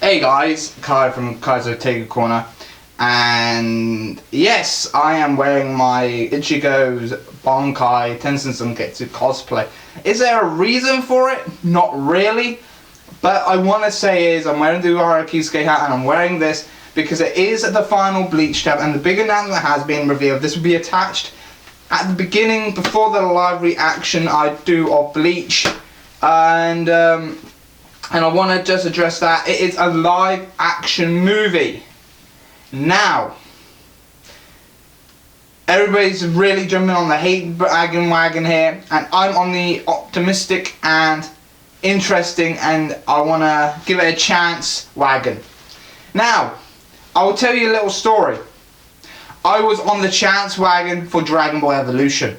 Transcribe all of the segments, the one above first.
Hey guys, Kai from Kai's Take Corner, and yes, I am wearing my Ichigo's Bankai Tensensunketsu cosplay. Is there a reason for it? Not really, but I want to say is I'm wearing the Uharakisuke hat and I'm wearing this because it is the final Bleach tab, and the big announcement has been revealed. This will be attached at the beginning before the live reaction I do of Bleach, and I want to just address that. It is a live action movie. Now, everybody's really jumping on the hate wagon here, and I'm on the optimistic and interesting and I want to give it a chance wagon. Now, I will tell you a little story. I was on the chance wagon for Dragon Ball Evolution.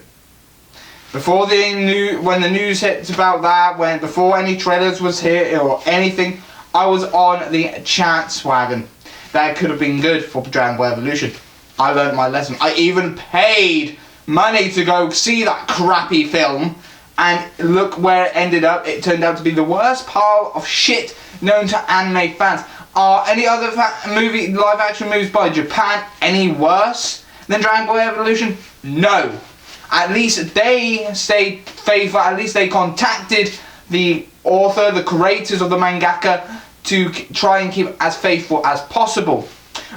Before when the news hit about that, before any trailers was here or anything, I was on the chance wagon. That could have been good for Dragon Ball Evolution. I learned my lesson. I even paid money to go see that crappy film, and look where it ended up. It turned out to be the worst pile of shit known to anime fans. Are any other live action movies by Japan any worse than Dragon Ball Evolution? No. At least they stayed faithful. At least they contacted the author, the creators of the mangaka, to try and keep as faithful as possible.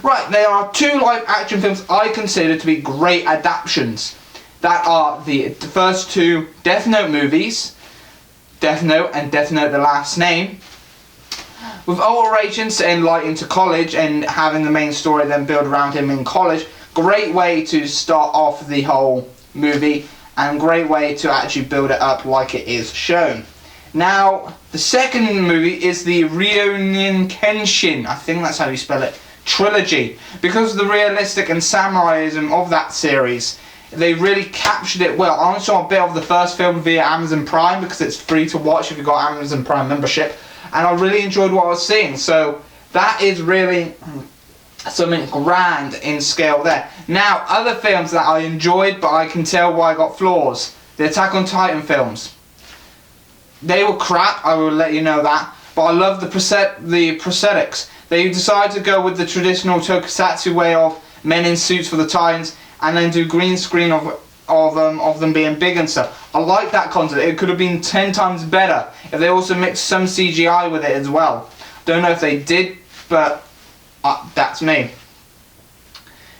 Right, there are two live action films I consider to be great adaptations. That are the first two Death Note movies, Death Note and Death Note: The Last Name, with Ultraration setting light into college and having the main story then build around him in college. Great way to start off the whole movie, and great way to actually build it up like it is shown. Now, the second movie is the Rurouni Kenshin, I think that's how you spell it, trilogy. Because of the realistic and samuraiism of that series, they really captured it well. I only saw a bit of the first film via Amazon Prime because it's free to watch if you've got Amazon Prime membership, and I really enjoyed what I was seeing. So that is really something grand in scale there. Now, other films that I enjoyed, but I can tell why I got flaws. The Attack on Titan films. They were crap, I will let you know that. But I love the prosthetics. They decided to go with the traditional tokusatsu way of men in suits for the Titans, and then do green screen of them being big and stuff. I like that concept. It could have been 10 times better if they also mixed some CGI with it as well. Don't know if they did, but that's me.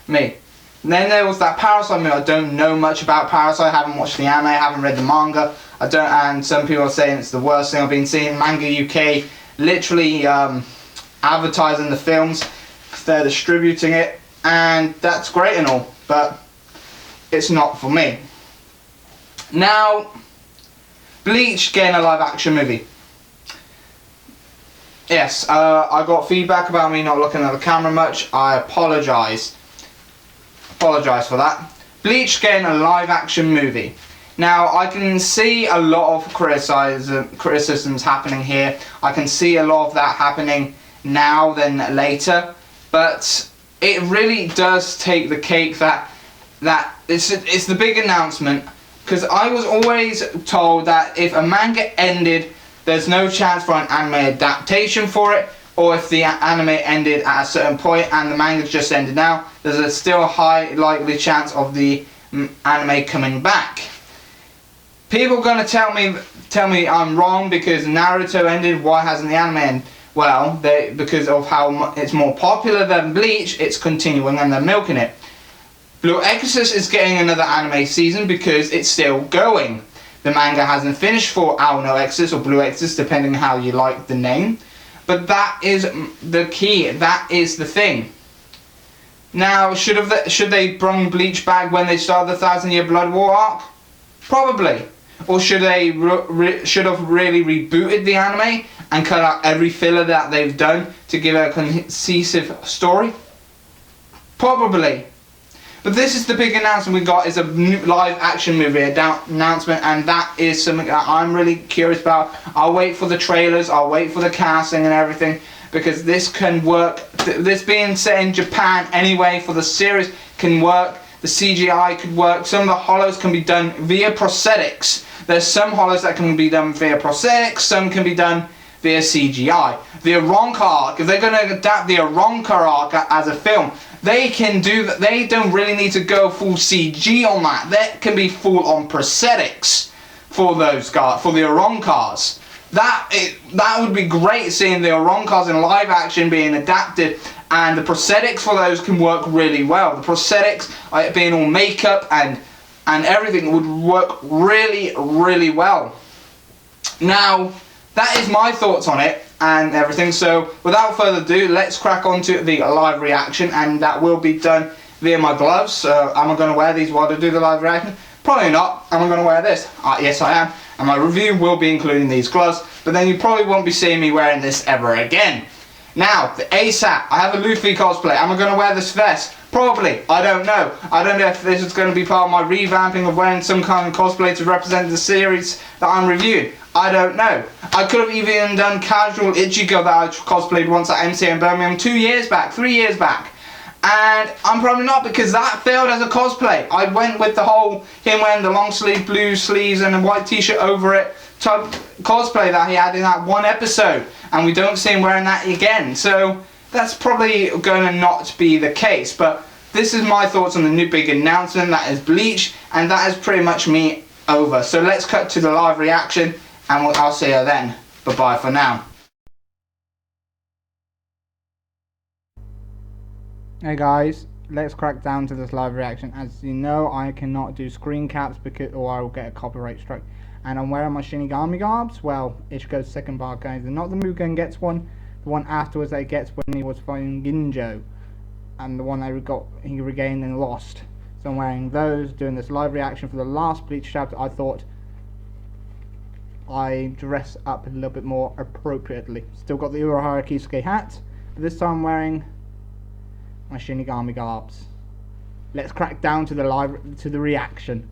Then there was that Parasite movie. I don't know much about Parasite. I haven't watched the anime. I haven't read the manga. And some people are saying it's the worst thing I've been seeing. Manga UK literally advertising the films. They're distributing it, and that's great and all, but it's not for me. Now, Bleach getting a live action movie. Yes, I got feedback about me not looking at the camera much. I apologise for that. Bleach getting a live action movie. Now, I can see a lot of criticisms happening here. I can see a lot of that happening now than later, but it really does take the cake that it's the big announcement, because I was always told that if a manga ended, there's no chance for an anime adaptation for it, or if the anime ended at a certain point and the manga's just ended now, there's still a high likely chance of the anime coming back. People are going to tell me I'm wrong because Naruto ended, why hasn't the anime ended? Well, because of how it's more popular than Bleach, it's continuing and they're milking it. Blue Exorcist is getting another anime season because it's still going. The manga hasn't finished for Ao no Exorcist or Blue Exorcist, depending on how you like the name. But that is the key. That is the thing. Now, should they bring Bleach back when they started the 1,000-Year Blood War arc? Probably. Or should they should have really rebooted the anime and cut out every filler that they've done to give a cohesive story? Probably. But this is the big announcement we got, is a new live action movie announcement, and that is something that I'm really curious about. I'll wait for the trailers, I'll wait for the casting and everything, because this can work. This being set in Japan anyway for the series can work. The CGI could work. Some of the hollows can be done via prosthetics. There's some hollows that can be done via prosthetics, some can be done via CGI. The Aronka arc, if they're going to adapt the Aronka arc as a film, they can do that. They don't really need to go full CG on that. That can be full on prosthetics for those guys, for the Aronkas. That would be great, seeing the Aronkas in live action being adapted, and the prosthetics for those can work really well. The prosthetics, like being all makeup and everything, would work really, really well. Now, that is my thoughts on it and everything. So, without further ado, let's crack on to the live reaction, and that will be done via my gloves. So, am I going to wear these while I do the live reaction? Probably not. Am I going to wear this? Yes, I am. And my review will be including these gloves, but then you probably won't be seeing me wearing this ever again. Now, the ASAP. I have a Luffy cosplay. Am I going to wear this vest? Probably. I don't know. I don't know if this is going to be part of my revamping of wearing some kind of cosplay to represent the series that I'm reviewing. I don't know. I could have even done casual Ichigo that I cosplayed once at MCA in Birmingham 2 years back, 3 years back. And I'm probably not, because that failed as a cosplay. I went with the whole him wearing the long sleeve blue sleeves and a white t-shirt over it type cosplay that he had in that one episode, and we don't see him wearing that again. So that's probably going to not be the case. But this is my thoughts on the new big announcement, that is Bleach, and that is pretty much me over. So let's cut to the live reaction, and I'll see you then. Bye bye for now. Hey guys, let's crack down to this live reaction. As you know, I cannot do screen caps or I will get a copyright strike. And I'm wearing my Shinigami garbs. Well, Ichigo's second part, guys. And not the Mugen gets one, the one afterwards that he gets when he was fighting Ginjo. And the one that he regained and lost. So I'm wearing those, doing this live reaction for the last Bleach chapter. I thought I dress up a little bit more appropriately. Still got the Urahara Kisuke hat, but this time I'm wearing my Shinigami garbs. Let's crack down to the reaction.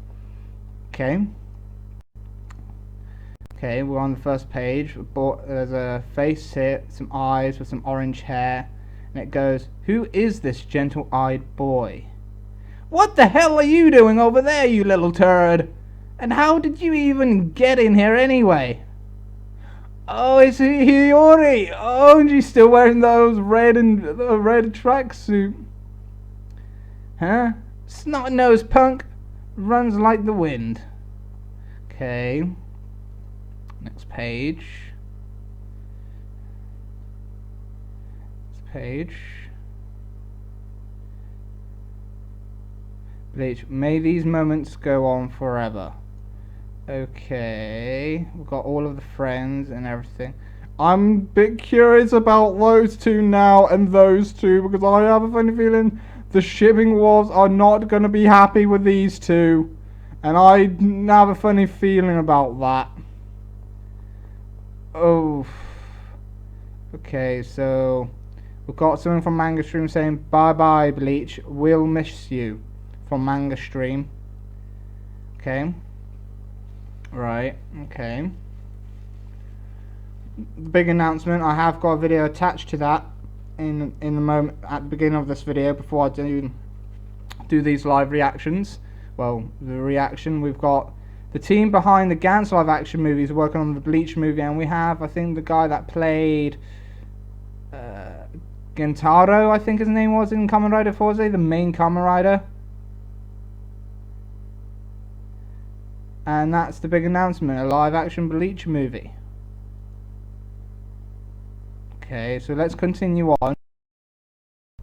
Okay, we're on the first page. There's a face here, some eyes with some orange hair, and it goes, "Who is this gentle-eyed boy? What the hell are you doing over there, you little turd? And how did you even get in here anyway? Oh, it's Hiyori. Oh, and she's still wearing those red tracksuit. Huh? Snot-nosed punk. Runs like the wind." Okay. Next page. Bleach. May these moments go on forever. Okay, we've got all of the friends and everything. I'm a bit curious about those two now and those two, because I have a funny feeling the shipping wars are not going to be happy with these two, and I have a funny feeling about that. Oh, okay, so we've got something from Manga Stream saying, "Bye bye Bleach, we'll miss you," from Manga Stream. Okay. Right, okay. The big announcement, I have got a video attached to that in the moment at the beginning of this video before I do these live reactions. Well, the reaction, we've got the team behind the Gantz live action movies working on the Bleach movie, and we have, I think, the guy that played Gentaro, I think his name was, in Kamen Rider Forza, the main Kamen Rider. And that's the big announcement, a live action Bleach movie. Okay, so let's continue on.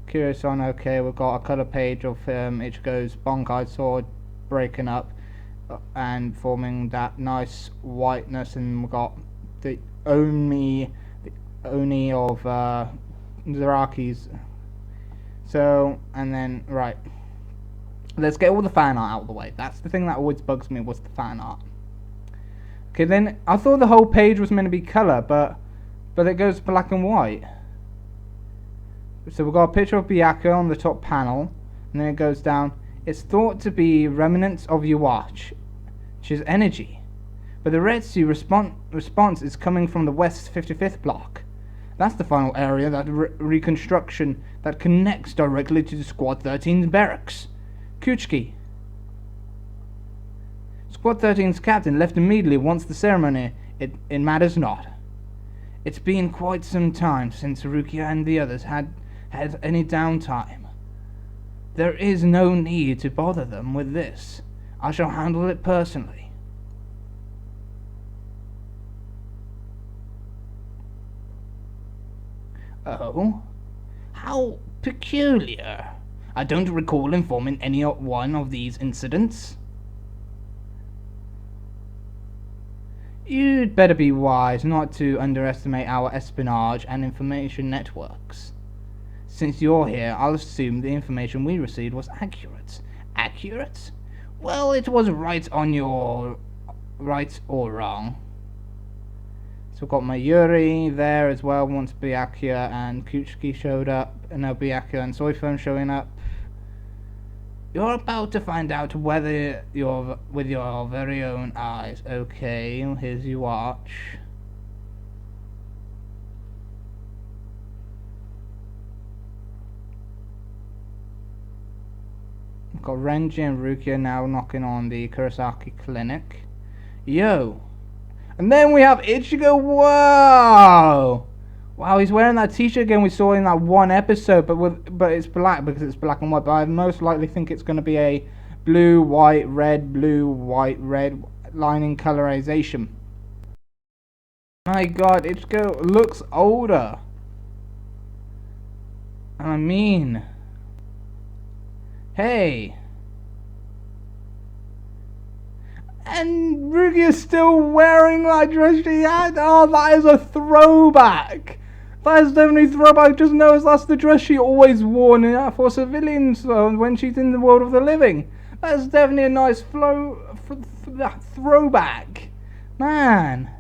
Curious on, okay, we've got a colour page of Ichigo's Bankai sword breaking up and forming that nice whiteness, and we've got the Oni of Zaraki's. So, and then, right. Let's get all the fan art out of the way. That's the thing that always bugs me, was the fan art. Okay, then I thought the whole page was meant to be colour, but it goes black and white. So we've got a picture of Byakuya on the top panel, and then it goes down. It's thought to be remnants of Yuwatch, which is energy. But the Red Sea response is coming from the West 55th block. That's the final area, that reconstruction that connects directly to the Squad 13's barracks. Kuchiki. Squad 13's captain left immediately once the ceremony. It matters not. It's been quite some time since Rukia and the others had any downtime. There is no need to bother them with this. I shall handle it personally. Oh? How peculiar. I don't recall informing any one of these incidents. You'd better be wise not to underestimate our espionage and information networks. Since you're here, I'll assume the information we received was accurate. Accurate? Well, it was right on your... right or wrong. So we've got Mayuri there as well, once Byakuya and Kuchiki showed up, and now Byakuya and Soifon showing up. You're about to find out whether you're with your very own eyes. Okay, here's your watch. We've got Renji and Rukia now knocking on the Kurosaki clinic. Yo! And then we have Ichigo. Whoa! Wow, he's wearing that t-shirt again we saw in that one episode, but it's black because it's black and white. But I most likely think it's going to be a blue, white, red lining colorization. My God, Ichigo looks older. I mean, hey. And Rukia's still wearing that dress she had. Oh, that is a throwback. That is definitely a throwback. Just notice that's the dress she always wore for civilians when she's in the world of the living. That's definitely a nice throwback. Man.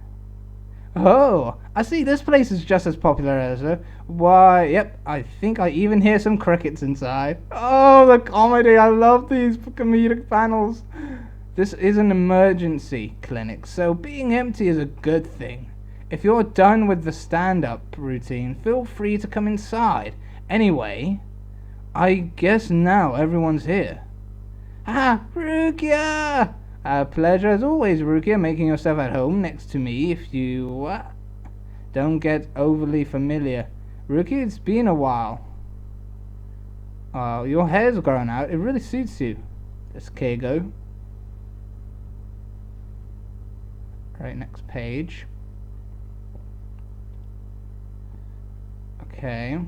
Oh, I see this place is just as popular as her. Why, yep, I think I even hear some crickets inside. Oh, the comedy. I love these comedic panels. This is an emergency clinic, so being empty is a good thing. If you're done with the stand-up routine, feel free to come inside. Anyway, I guess now everyone's here. Ah, Rukia! A pleasure as always, Rukia, making yourself at home next to me if you... don't get overly familiar. Rukia, it's been a while. Your hair's grown out. It really suits you. That's Keigo. Right, next page. Okay.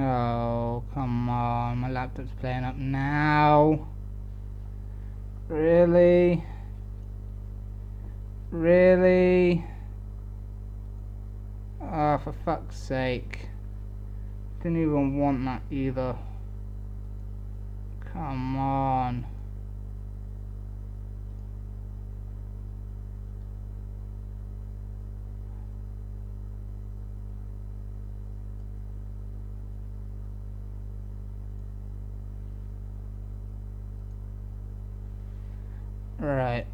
Oh, come on, my laptop's playing up now. Really? Really? Oh, for fuck's sake. Didn't even want that either. Come on. Right.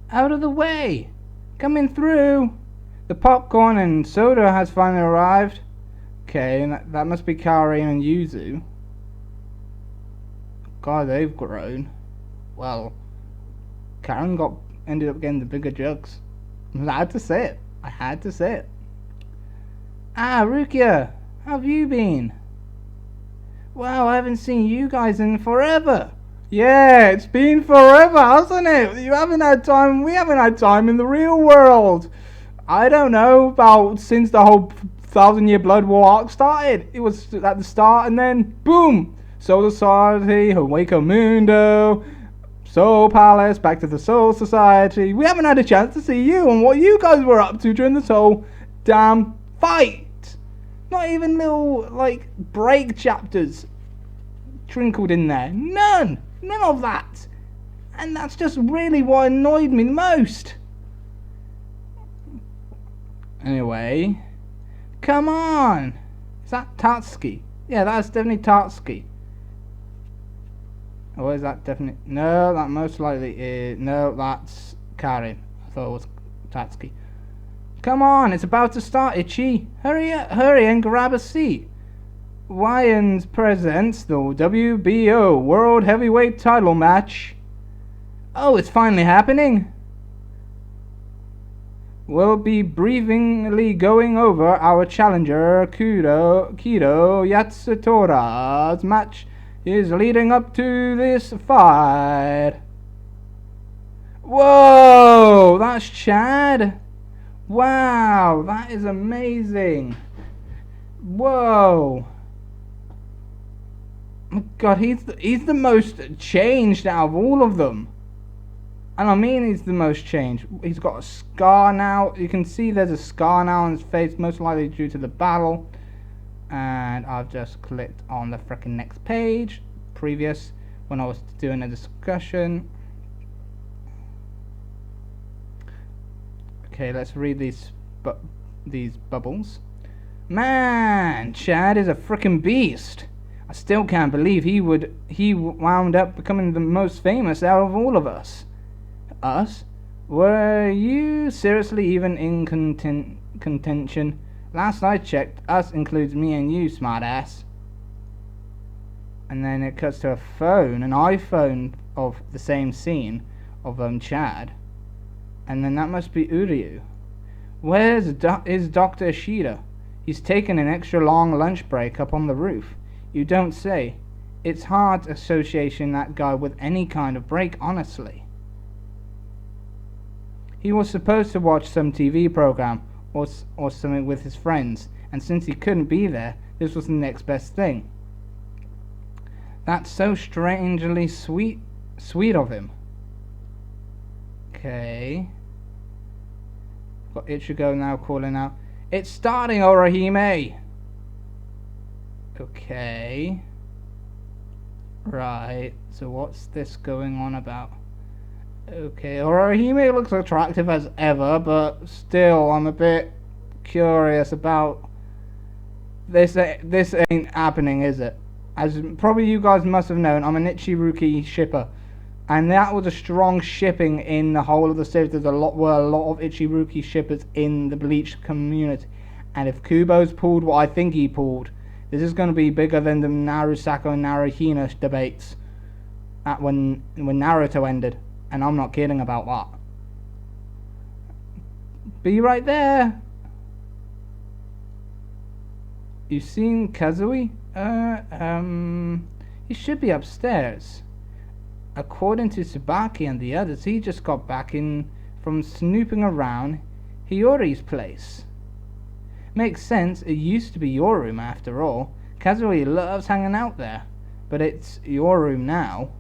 Out of the way! Coming through! The popcorn and soda has finally arrived. Okay, and that must be Karin and Yuzu. God, they've grown. Well, Karen ended up getting the bigger jugs. I had to say it. I had to say it. Ah, Rukia! How have you been? Wow, I haven't seen you guys in forever. Yeah, it's been forever, hasn't it? You haven't had time. We haven't had time in the real world. I don't know, about since the whole 1,000-year Blood War arc started. It was at the start, and then boom, Soul Society, Hueco Mundo, Soul Palace, back to the Soul Society. We haven't had a chance to see you and what you guys were up to during this whole damn fight. Not even little, like, break chapters trickled in there. None of that. And that's just really what annoyed me the most. Anyway, come on. Is that Tatsuki? Yeah, that's definitely Tatsuki. Or is that definitely... No, that most likely is... No, that's Karin. I thought it was Tatsuki. Come on, it's about to start, Itchy. Hurry and grab a seat. Wyans presents the WBO World Heavyweight Title Match. Oh, it's finally happening. We'll be briefly going over our challenger, Kido Yatsutora's match is leading up to this fight. Whoa, that's Chad. Wow, that is amazing. Whoa. God, he's the most changed out of all of them. And I mean he's the most changed. He's got a scar now. You can see there's a scar now on his face, most likely due to the battle. And I've just clicked on the freaking next page. Previous, when I was doing a discussion. Okay, let's read these bubbles. Man, Chad is a freaking beast. I still can't believe he wound up becoming the most famous out of all of us. Us? Were you seriously even in contention? Last I checked, us includes me and you, smartass. And then it cuts to a phone, an iPhone of the same scene of Chad. And then that must be Uryu. Where's is Dr. Ishida? He's taken an extra long lunch break up on the roof. You don't say. It's hard associating that guy with any kind of break, honestly. He was supposed to watch some TV program or something with his friends, and since he couldn't be there, this was the next best thing. That's so strangely sweet of him. Okay. Got Ichigo now calling out, "It's starting, Orihime!" Okay. Right, so what's this going on about? Okay, Orihime looks attractive as ever, but still I'm a bit curious about this. This ain't happening, is it? As probably you guys must have known, I'm an Ichiruki shipper, and that was a strong shipping in the whole of the series. Were a lot of Ichiruki shippers in the Bleach community, and if Kubo's pulled what I think he pulled, this is going to be bigger than the Narusako and Naruhina debates at when Naruto ended. And I'm not kidding about that. Be right there. You seen Kazui? He should be upstairs. According to Tsubaki and the others, he just got back in from snooping around Hiyori's place. Makes sense, it used to be your room after all. Kazui loves hanging out there, but it's your room now.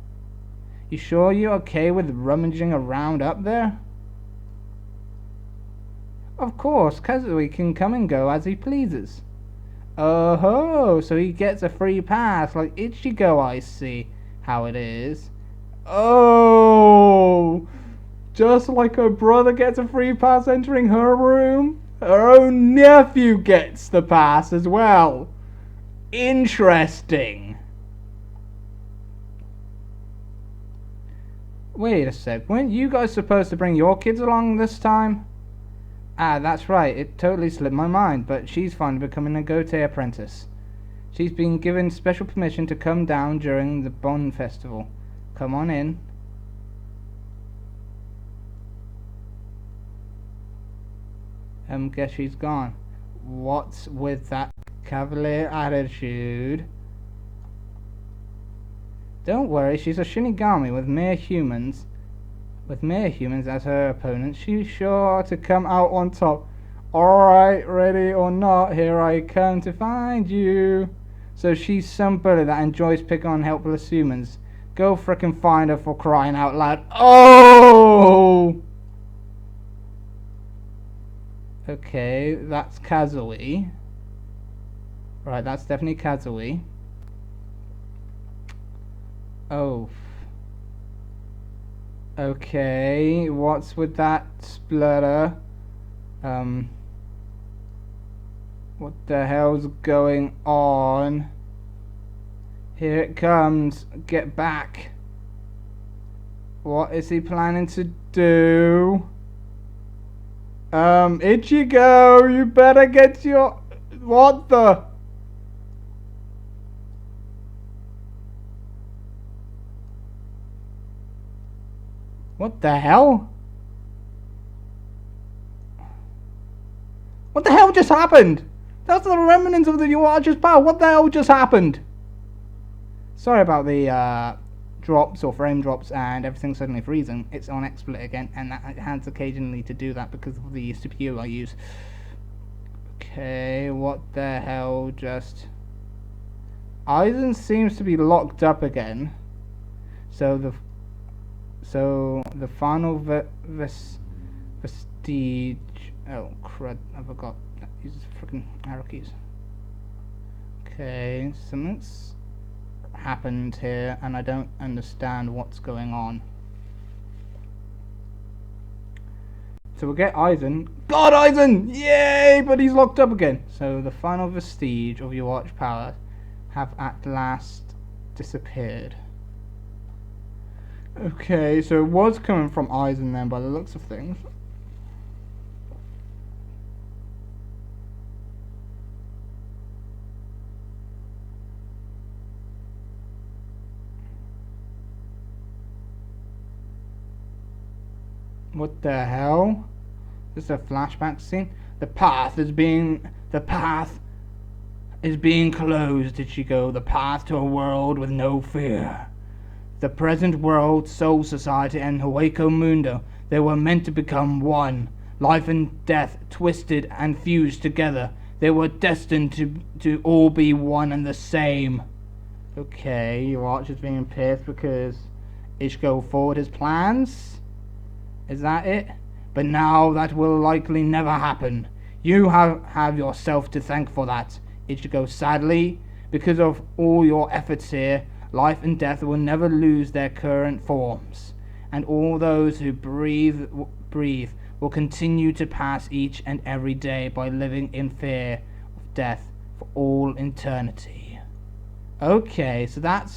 You sure you're okay with rummaging around up there? Of course, Kazui can come and go as he pleases. Oh ho, so he gets a free pass like Ichigo, I see how it is. Oh, just like her brother gets a free pass entering her room, her own nephew gets the pass as well. Interesting. Wait a sec, weren't you guys supposed to bring your kids along this time? Ah, that's right, it totally slipped my mind, but she's finally becoming a Gotei apprentice. She's been given special permission to come down during the Bon Festival. Come on in. Guess she's gone. What's with that cavalier attitude? Don't worry, she's a Shinigami with mere humans as her opponents. She's sure to come out on top. Alright, ready or not, here I come to find you. So she's some bully that enjoys picking on helpless humans. Go frickin' find her, for crying out loud. Oh! Okay, that's Kazui. Right, that's definitely Kazui. Oh. Okay, what's with that splatter? What the hell's going on? Here it comes. Get back. What is he planning to do? Ichigo, you better get your... What the... What the hell? What the hell just happened? That's the remnants of the Yuacha's power. What the hell just happened? Sorry about the drops or frame drops and everything suddenly freezing. It's on XSplit again, and it has occasionally to do that because of the CPU I use. Okay, what the hell just... Aizen seems to be locked up again. So the final vestige... Oh crud, I forgot. That uses freaking arrow keys. Okay, something's happened here and I don't understand what's going on. So we'll get Aizen. God, Aizen! Yay! But he's locked up again. So the final vestige of your watch power have at last disappeared. Okay, so it was coming from Aizen then by the looks of things. What the hell? This is a flashback scene. The path is being closed, Ichigo. The path to a world with no fear. The present world, Soul Society, and Hueco Mundo, they were meant to become one. Life and death twisted and fused together. They were destined to all be one and the same. Okay, your arch is being pissed because Ichigo forward his plans. Is that it? But now that will likely never happen. You have yourself to thank for that, Ichigo. Sadly, because of all your efforts here, life and death will never lose their current forms, and all those who breathe will continue to pass each and every day by living in fear of death for all eternity. Okay, so that's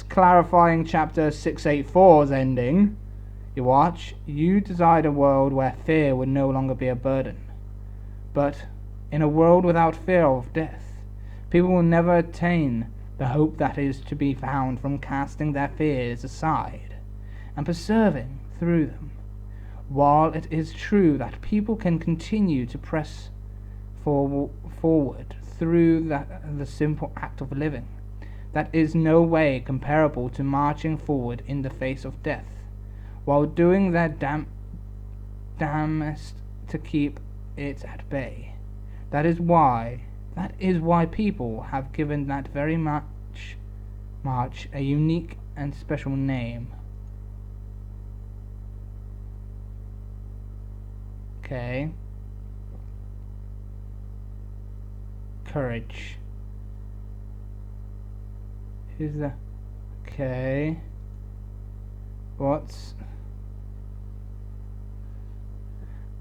clarifying chapter 684's ending. You watch, you desired a world where fear would no longer be a burden. But in a world without fear of death, people will never attain the hope that is to be found from casting their fears aside and persevering through them. While it is true that people can continue to press forward through the simple act of living, that is no way comparable to marching forward in the face of death, while doing their damnedest to keep it at bay. That is why people have given that very march a unique and special name. Okay. Courage. Who's the... Okay. What's...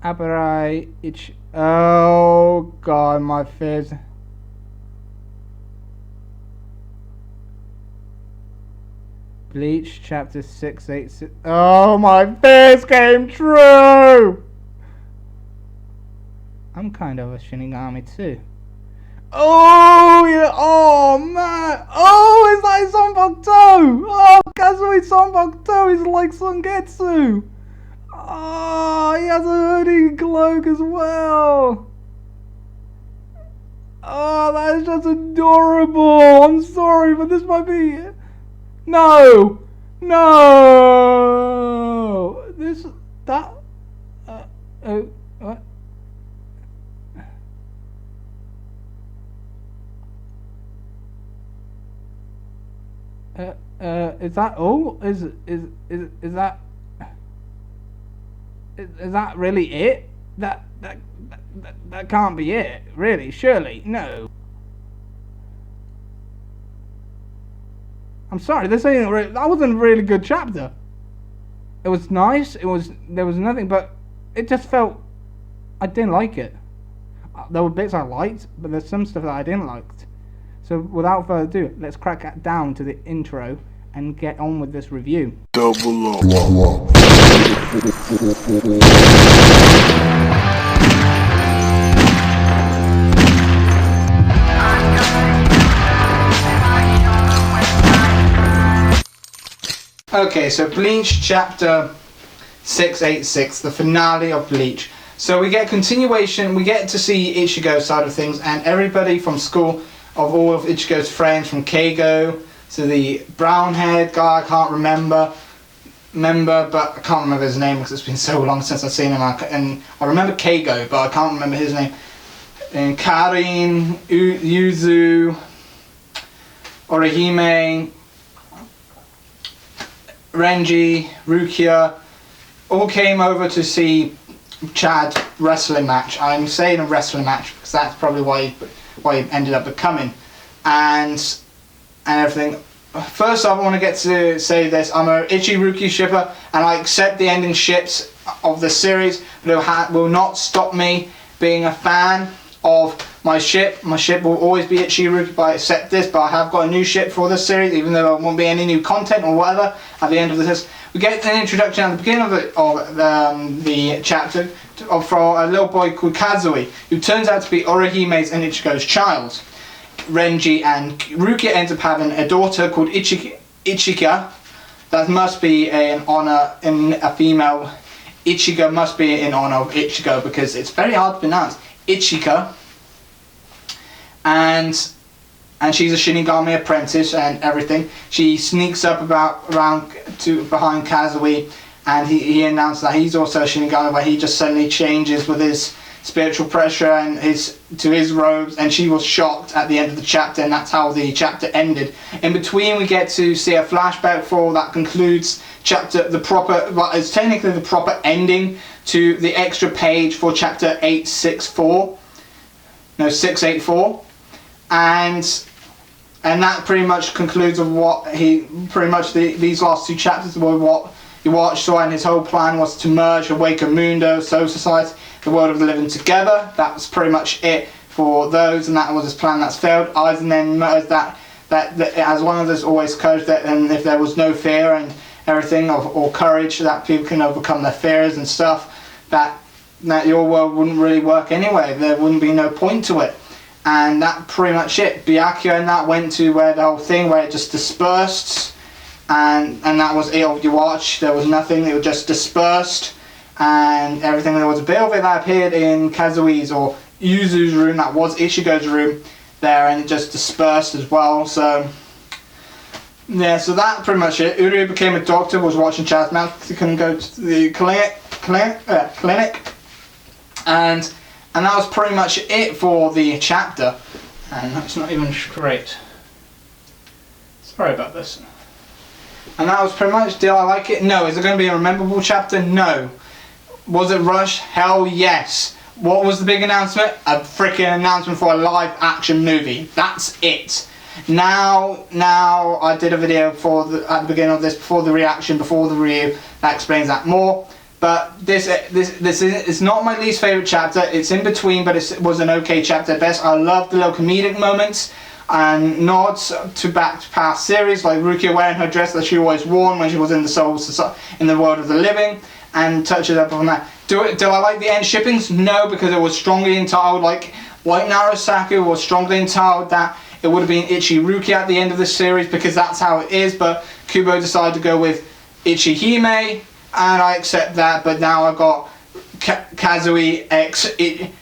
Abarai itch. Oh god, my fears. Bleach chapter 686. Oh, my fears came true. I'm kind of a Shinigami too. Oh yeah. Oh man. Oh, it's like Sonbokto. Oh, Kazui Sonbokto is like Songetsu. Oh, he has a hoodie cloak as well. Oh, that is just adorable. I'm sorry, but this might be... No! No! This... That... what? Is that all? Is that... Is that really it? That can't be it, really, surely, no. I'm sorry, this ain't really, that wasn't a really good chapter. It was nice, there was nothing, but it just felt, I didn't like it. There were bits I liked, but there's some stuff that I didn't like. So without further ado, let's crack down to the intro and get on with this review. Double up. Okay, so Bleach chapter 686, the finale of Bleach. So we get continuation, we get to see Ichigo's side of things, and everybody from school, of all of Ichigo's friends, from Keigo to the brown-haired guy, I can't remember, but I can't remember his name because it's been so long since I've seen him, and I remember Keigo, but I can't remember his name. And Karin, Yuzu, Orihime, Renji, Rukia, all came over to see Chad wrestling match. I'm saying a wrestling match because that's probably why he ended up becoming, and everything. First off, I want to get to say this: I'm a Ichi Ruki shipper, and I accept the ending ships of the series, but it will not stop me being a fan of my ship. My ship will always be Ichi Ruki, but I accept this. But I have got a new ship for this series, even though there won't be any new content or whatever at the end of this. We get an introduction at the beginning of the chapter for a little boy called Kazui, who turns out to be Orihime's and Ichigo's child. Renji and Rukia ends up having a daughter called Ichika. That must be in honor in a female. Ichigo must be in honor of Ichigo because it's very hard to pronounce. Ichika. And she's a Shinigami apprentice and everything. She sneaks up around behind Kazui, and he announced that he's also a Shinigami, where he just suddenly changes with his spiritual pressure and to his robes, and she was shocked at the end of the chapter, and that's how the chapter ended. In between, we get to see a flashback for that concludes chapter, it's technically the proper ending to the extra page for chapter 684, and that pretty much concludes of what these last two chapters were what you watched. So, and his whole plan was to merge Awaken Mundo, Soul Society, the world of the living together. That was pretty much it for those, and that was his plan that's failed. Aizen then merged that as one of those always courage, that and if there was no fear and everything or courage, that people can overcome their fears and stuff, that your world wouldn't really work anyway. There wouldn't be no point to it. And that pretty much it. Byakuya and that went to where the whole thing where it just dispersed, and that was it. You watch, there was nothing. It was just dispersed, and everything. There was a bit of it that appeared in Kazui's or Yuzu's room. That was Ichigo's room there, and it just dispersed as well. So yeah, so that pretty much it. Uru became a doctor. Was watching Chad's mouth. He couldn't go to the clinic, and that was pretty much it for the chapter. And that's not even straight. Sorry about this. And that was pretty much, did I like it? No. Is it going to be a memorable chapter? No. Was it rushed? Hell yes. What was the big announcement? A freaking announcement for a live action movie. That's it. Now I did a video at the beginning of this, before the reaction, before the review, that explains that more. But this is not my least favourite chapter. It's in between, but it was an okay chapter at best. I love the little comedic moments and nods to past series, like Rukia wearing her dress that she always wore when she was in the Soul Society, in the world of the living, and touches up on that. Do I like the end shippings? No, because it was strongly entitled, like Narusaku was strongly entitled that it would have been Ichi Rukia at the end of the series, because that's how it is. But Kubo decided to go with Ichihime, and I accept that. But now I've got Kazui X Ichika,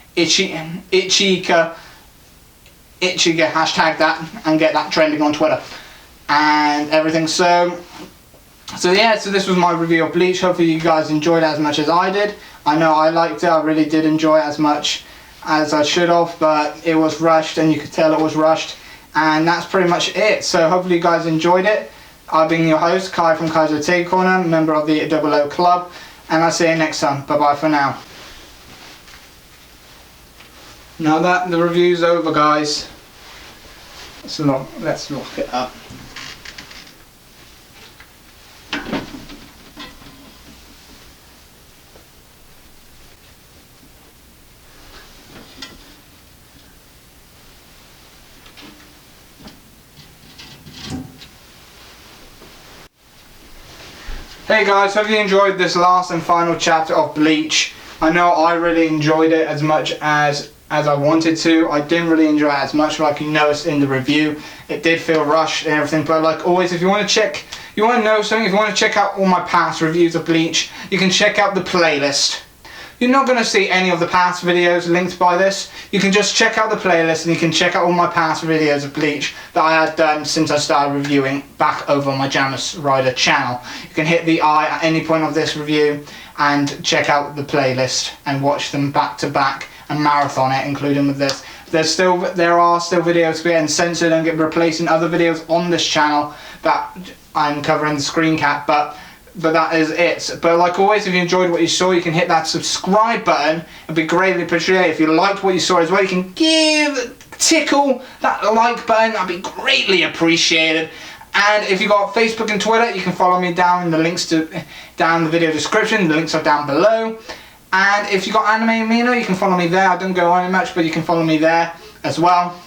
hashtag that and get that trending on Twitter and everything. So yeah, so this was my review of Bleach. Hopefully you guys enjoyed it as much as I did. I know I liked it. I really did enjoy it as much as I should have, but it was rushed, and you could tell it was rushed, and that's pretty much it. So hopefully you guys enjoyed it. I've been your host, Kai from Kai's Take Corner, member of the 00 Club, and I'll see you next time. Bye bye for now. Now that the review's over, guys, let's lock it up. Hey guys, hope you enjoyed this last and final chapter of Bleach. I know I really enjoyed it as much as I wanted to. I didn't really enjoy it as much, like you noticed in the review. It did feel rushed and everything, but like always, if you want to know something, if you want to check out all my past reviews of Bleach, you can check out the playlist. You're not going to see any of the past videos linked by this. You can just check out the playlist and you can check out all my past videos of Bleach that I had done since I started reviewing back over on my Janus Rider channel. You can hit the I at any point of this review and check out the playlist and watch them back to back and marathon it, including with this. There are still videos getting censored and get replacing other videos on this channel that I'm covering the screen cap, but that is it. But like always, if you enjoyed what you saw, you can hit that subscribe button. It'd be greatly appreciated. If you liked what you saw as well, you can tickle that like button. That'd be greatly appreciated. And if you got Facebook and Twitter, you can follow me down in the links down in the video description. The links are down below. And if you got Anime Amino, you can follow me there. I don't go on it much, but you can follow me there as well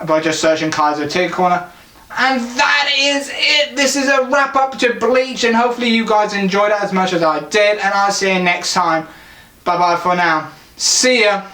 by just searching Kaiser Tiger Corner. And that is it. This is a wrap up to Bleach, and hopefully you guys enjoyed it as much as I did, and I'll see you next time. Bye bye for now. See ya.